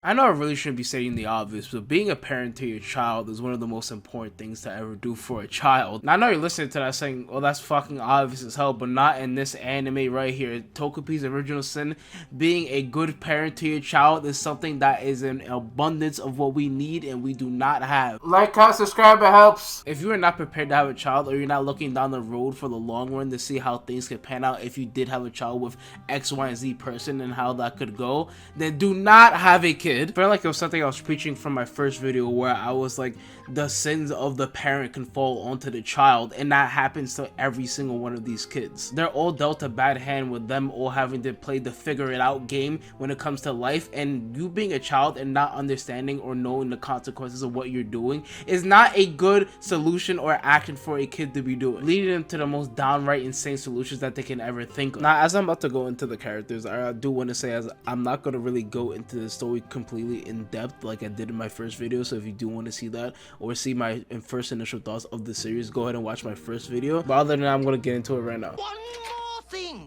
I know I really shouldn't be stating the obvious, but being a parent to your child is one of the most important things to ever do for a child. Now, I know you're listening to that saying, well, that's fucking obvious as hell, but not in this anime right here. Togepi's original sin, being a good parent to your child is something that is an abundance of what we need and we do not have. Like, comment, subscribe, it helps. If you are not prepared to have a child, or you're not looking down the road for the long run to see how things could pan out if you did have a child with X, Y, and Z person and how that could go, then do not have a kid. I feel like it was something I was preaching from my first video where I was like, the sins of the parent can fall onto the child, and that happens to every single one of these kids. They're all dealt a bad hand with them all having to play the figure it out game when it comes to life, and you being a child and not understanding or knowing the consequences of what you're doing is not a good solution or action for a kid to be doing, leading them to the most downright insane solutions that they can ever think of. Now, as I'm about to go into the characters, I do want to say, as I'm not going to really go into the story completely in depth like I did in my first video, so if you do want to see that or see my first initial thoughts of the series, go ahead and watch my first video. But other than that, I'm going to get into it right now.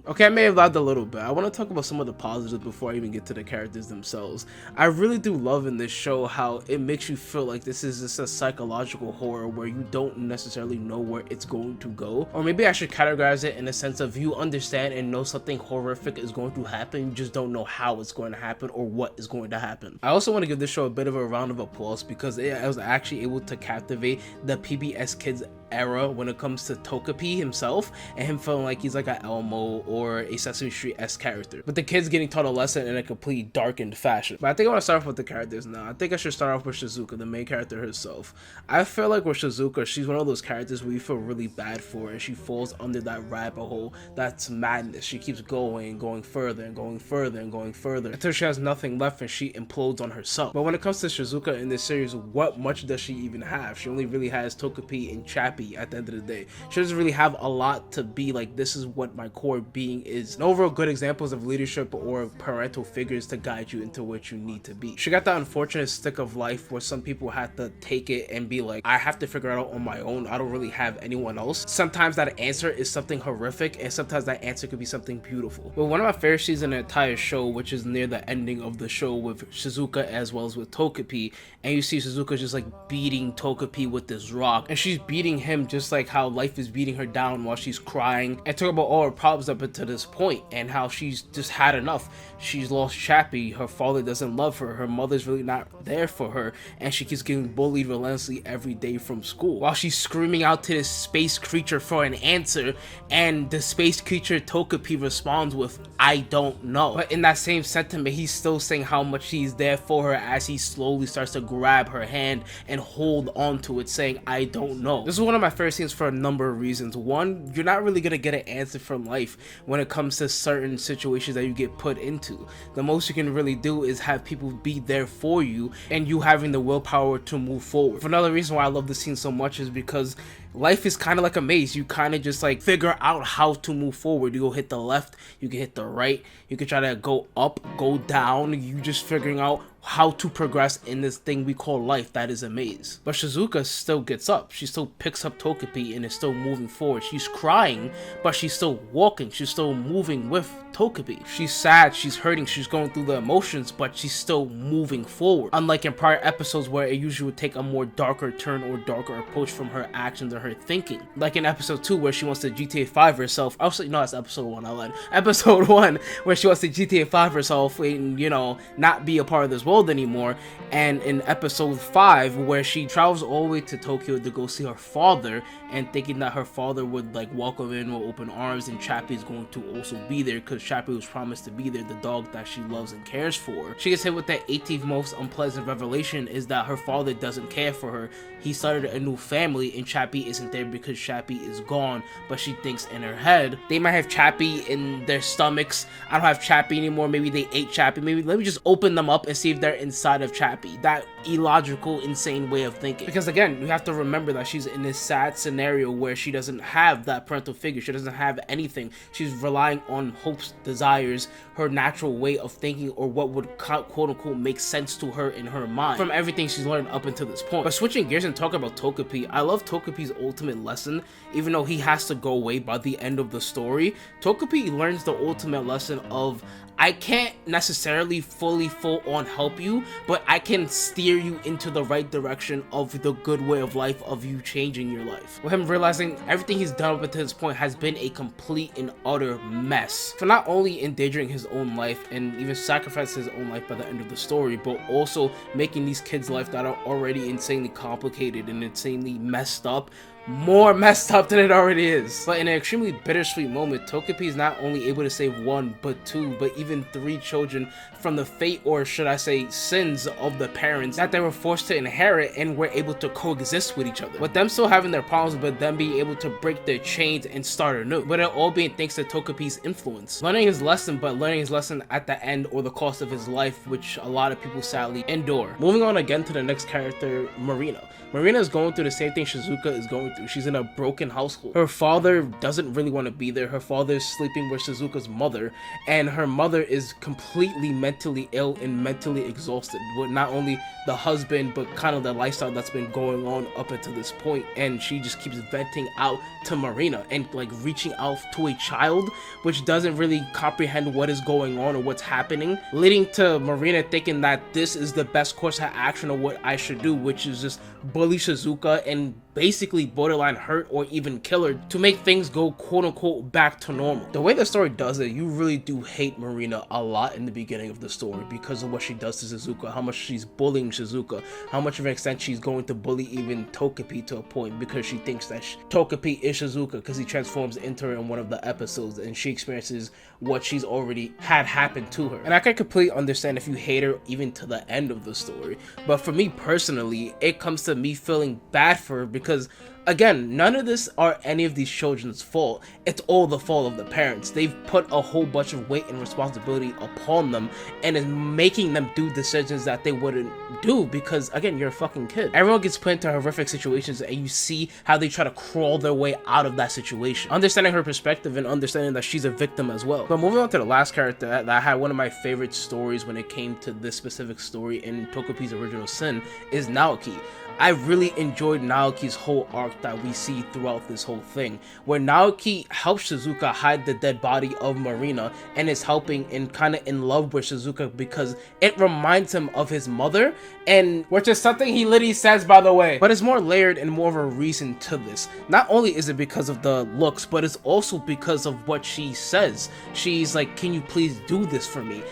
Okay, I may have lagged a little bit. I want to talk about some of the positives before I even get to the characters themselves. I really do love in this show how it makes you feel like this is just a psychological horror where you don't necessarily know where it's going to go. Or maybe I should categorize it in the sense of you understand and know something horrific is going to happen, you just don't know how it's going to happen or what is going to happen. I also want to give this show a bit of a round of applause because I was actually able to captivate the PBS kids era when it comes to Togepi himself and him feeling like he's like a Elmo or a Sesame Street-esque character, but the kids getting taught a lesson in a completely darkened fashion. But I think I want to start off with the characters now. I think I should start off with Shizuka, the main character herself. I feel like with Shizuka, she's one of those characters where you feel really bad for her, and she falls under that rabbit hole that's madness. She keeps going further and going further and going further until she has nothing left and she implodes on herself. But when it comes to Shizuka in this series, what much does she even have? She only really has Togepi and Chappie at the end of the day. She doesn't really have a lot to be like, this is what my core being is. No real good examples of leadership or parental figures to guide you into what you need to be. She got that unfortunate stick of life where some people had to take it and be like, I have to figure it out on my own. I don't really have anyone else. Sometimes that answer is something horrific and sometimes that answer could be something beautiful. But one of my favorite scenes in the entire show, which is near the ending of the show with Shizuka as well as with Togepi, and you see Shizuka just like beating Togepi with this rock, and she's beating him just like how life is beating her down while she's crying, and talk about all her problems up until this point and how she's just had enough. She's lost Chappie, her father doesn't love her, her mother's really not there for her, and she keeps getting bullied relentlessly every day from school while she's screaming out to this space creature for an answer, and the space creature Togepi responds with, I don't know. But in that same sentiment, he's still saying how much he's there for her as he slowly starts to grab her hand and hold on to it, saying, I don't know. This is one of my favorite scenes for a number of reasons. One, you're not really gonna get an answer from life when it comes to certain situations that you get put into. The most you can really do is have people be there for you and you having the willpower to move forward. For another reason why I love this scene so much is because life is kind of like a maze. You kind of just like figure out how to move forward. You go hit the left, you can hit the right, you can try to go up, go down. You just figuring out how to progress in this thing we call life that is a maze. But Shizuka still gets up. She still picks up Togepi and is still moving forward. She's crying, but she's still walking. She's still moving with Togepi. She's sad, she's hurting, she's going through the emotions, but she's still moving forward. Unlike in prior episodes where it usually would take a more darker turn or darker approach from her actions or her thinking. Like in episode 2 where she wants to GTA 5 herself. Also, no, that's episode 1, I lied. Episode 1 where she wants to GTA 5 herself and, you know, not be a part of this world anymore. And in episode 5 where she travels all the way to Tokyo to go see her father and thinking that her father would like welcome in with open arms, and Chappie is going to also be there because Chappie was promised to be there, the dog that she loves and cares for. She gets hit with that 18th most unpleasant revelation is that her father doesn't care for her. He started a new family and Chappie isn't there because Chappie is gone, but she thinks in her head they might have Chappie in their stomachs. I don't have Chappie anymore, maybe they ate Chappie, maybe let me just open them up and see if they're inside of Chappie. That illogical, insane way of thinking. Because again, you have to remember that she's in this sad scenario where she doesn't have that parental figure, she doesn't have anything. She's relying on hopes desires, her natural way of thinking, or what would quote unquote make sense to her in her mind from everything she's learned up until this point. But switching gears and talking about Togepi, I love Togepi's ultimate lesson. Even though he has to go away by the end of the story, Togepi learns the ultimate lesson of, I can't necessarily full on help you, but I can steer you into the right direction of the good way of life, of you changing your life. With him realizing everything he's done up until this point has been a complete and utter mess, for not only endangering his own life and even sacrificing his own life by the end of the story, but also making these kids' life that are already insanely complicated and insanely messed up more messed up than it already is. But in an extremely bittersweet moment, Togepi is not only able to save 1, but 2, but even 3 children from the fate, or should I say sins, of the parents that they were forced to inherit and were able to coexist with each other, with them still having their problems, but them being able to break their chains and start anew, but it all being thanks to Togepi's influence. Learning his lesson, but learning his lesson at the end or the cost of his life, which a lot of people sadly endure. Moving on again to the next character, Marina. Marina is going through the same thing Shizuka is going through. She's in a broken household. Her father doesn't really want to be there. Her father is sleeping with Shizuka's mother, and her mother is completely mentally ill and mentally exhausted with not only the husband, but kind of the lifestyle that's been going on up until this point. And she just keeps venting out to Marina and like reaching out to a child which doesn't really comprehend what is going on or what's happening, leading to Marina thinking that this is the best course of action or what I should do, which is just bully Shizuka and basically borderline hurt or even kill her to make things go quote unquote back to normal. The way the story does it, you really do hate Marina a lot in the beginning of the story because of what she does to Shizuka, how much she's bullying Shizuka, how much of an extent she's going to bully even Togepi to a point because she thinks that Togepi is Shizuka because he transforms into her in one of the episodes and she experiences what she's already had happen to her. And I can completely understand if you hate her even to the end of the story, but for me personally, it comes to me feeling bad for her because again, none of this are any of these children's fault. It's all the fault of the parents. They've put a whole bunch of weight and responsibility upon them and is making them do decisions that they wouldn't do because, again, you're a fucking kid. Everyone gets put into horrific situations and you see how they try to crawl their way out of that situation. Understanding her perspective and understanding that she's a victim as well. But moving on to the last character that I had one of my favorite stories when it came to this specific story in Togepi's original sin is Naoki. I really enjoyed Naoki's whole arc that we see throughout this whole thing, where Naoki helps Shizuka hide the dead body of Marina and is helping and kind of in love with Shizuka because it reminds him of his mother, and which is something he literally says, by the way, but it's more layered and more of a reason to this. Not only is it because of the looks, but it's also because of what she says. She's like, can you please do this for me?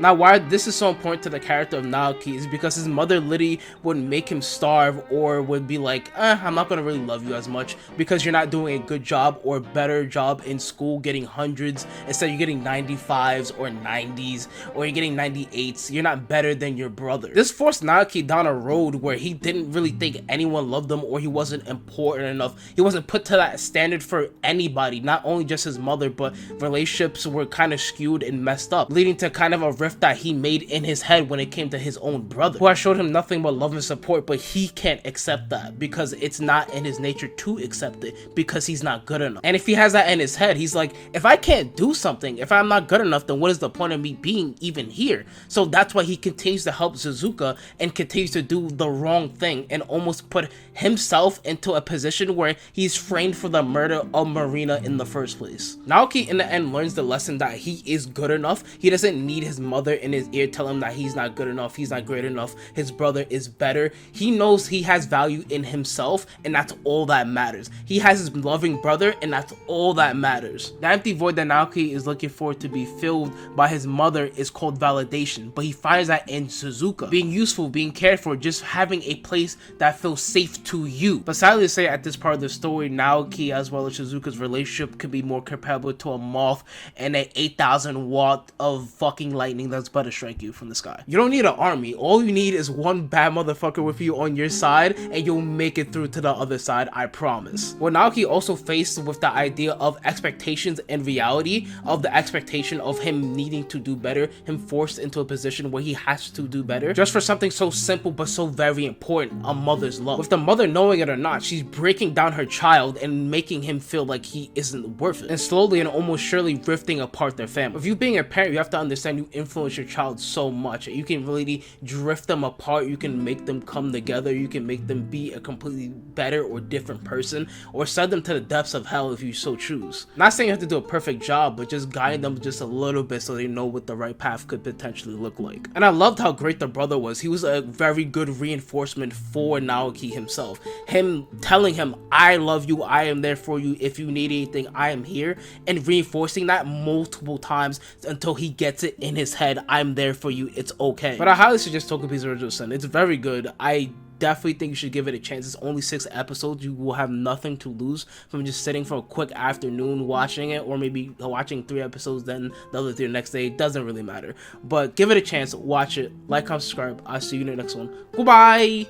Now, why this is so important to the character of Naoki is because his mother literally would make him starve or would be like, I'm not gonna really love you as much because you're not doing a good job or better job in school getting hundreds instead you're getting 95s or 90s or you're getting 98s. You're not better than your brother. This forced Naoki down a road where he didn't really think anyone loved him or he wasn't important enough. He wasn't put to that standard for anybody, not only just his mother, but relationships were kind of skewed and messed up, leading to kind of a rift that he made in his head when it came to his own brother, who has showed him nothing but love and support, but he can't accept that because it's not in his nature to accept it because he's not good enough. And if he has that in his head, he's like, if I can't do something, if I'm not good enough, then what is the point of me being even here? So that's why he continues to help Shizuka and continues to do the wrong thing and almost put himself into a position where he's framed for the murder of Marina in the first place. Naoki in the end learns the lesson that he is good enough. He doesn't need his mother in his ear tell him that he's not good enough, he's not great enough, his brother is better. He knows he has value in himself and that's all that matters. He has his loving brother and that's all that matters. The empty void that Naoki is looking for to be filled by his mother is called validation, but he finds that in Shizuka. Being useful, being cared for, just having a place that feels safe to you. But sadly to say, at this part of the story, Naoki as well as Shizuka's relationship could be more comparable to a moth and an 8,000 watt of fucking lightning lightning that's about to strike you from the sky. You don't need an army. All you need is one bad motherfucker with you on your side, and you'll make it through to the other side, I promise. Well, Naoki also faced with the idea of expectations and reality, of the expectation of him needing to do better, him forced into a position where he has to do better, just for something so simple but so very important, a mother's love. With the mother knowing it or not, she's breaking down her child and making him feel like he isn't worth it, and slowly and almost surely rifting apart their family. With you being a parent, you have to understand you influence your child so much. You can really drift them apart, you can make them come together, you can make them be a completely better or different person, or send them to the depths of hell if you so choose. Not saying you have to do a perfect job, but just guide them just a little bit so they know what the right path could potentially look like. And I loved how great the brother was. He was a very good reinforcement for Naoki himself. Him telling him, I love you, I am there for you, if you need anything, I am here, and reinforcing that multiple times until he gets it in his head, I'm there for you, it's okay. But I highly suggest Togepi's Original Sin. It's very good. I definitely think you should give it a chance. It's only 6 episodes. You will have nothing to lose from just sitting for a quick afternoon watching it, or maybe watching 3 episodes, then the other 3 the next day. It doesn't really matter. But give it a chance, watch it, like, comment, subscribe. I'll see you in the next one. Goodbye!